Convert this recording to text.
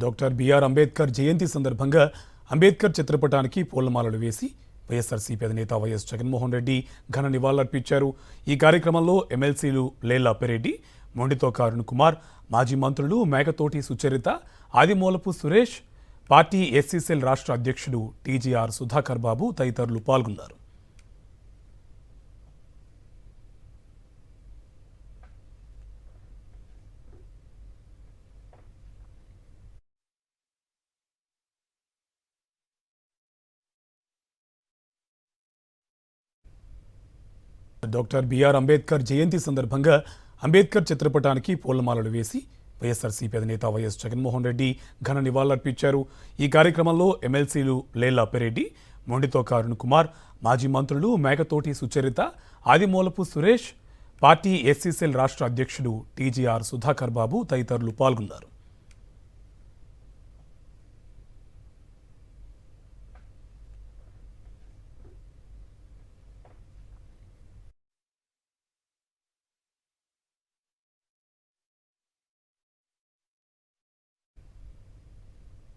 Doctor BR Ambedkar జయంతి సందర్భంగా అంబేద్కర్ చిత్రపటానికి పూలమాలలు వేసి వైఎస్ఆర్సీపీ అధినేత వైఎస్ జగన్మోహన్ రెడ్డి ఘన నివాళులర్పించారు. ఈ కార్యక్రమంలో ఎమ్మెల్సీలు లేళ్ల అప్పిరెడ్డి, మొండితోక అరుణ్ కుమార్, మాజీ మంత్రులు మేకతోటి సుచరిత, ఆదిమూలపు సురేష్, పార్టీ ఎస్సీసీఎల్ రాష్ట్ర అధ్యక్షుడు టీజీఆర్ సుధాకర్ బాబు తదితరులు పాల్గొన్నారు. డాక్టర్ బిఆర్ అంబేద్కర్ జయంతి సందర్భంగా అంబేద్కర్ చిత్రపటానికి పూలమాలలు వేసి వైఎస్ఆర్సీపీ అధినేత వైఎస్ జగన్మోహన్ రెడ్డి ఘన నివాళులర్పించారు. ఈ కార్యక్రమంలో ఎమ్మెల్సీలు లేళ్ల అప్పిరెడ్డి, మొండితోక అరుణ్ కుమార్, మాజీ మంత్రులు మేకతోటి సుచరిత, ఆదిమూలపు సురేష్, పార్టీ ఎస్సీసీఎల్ రాష్ట్ర అధ్యక్షుడు టీజీఆర్ సుధాకర్ బాబు తదితరులు పాల్గొన్నారు.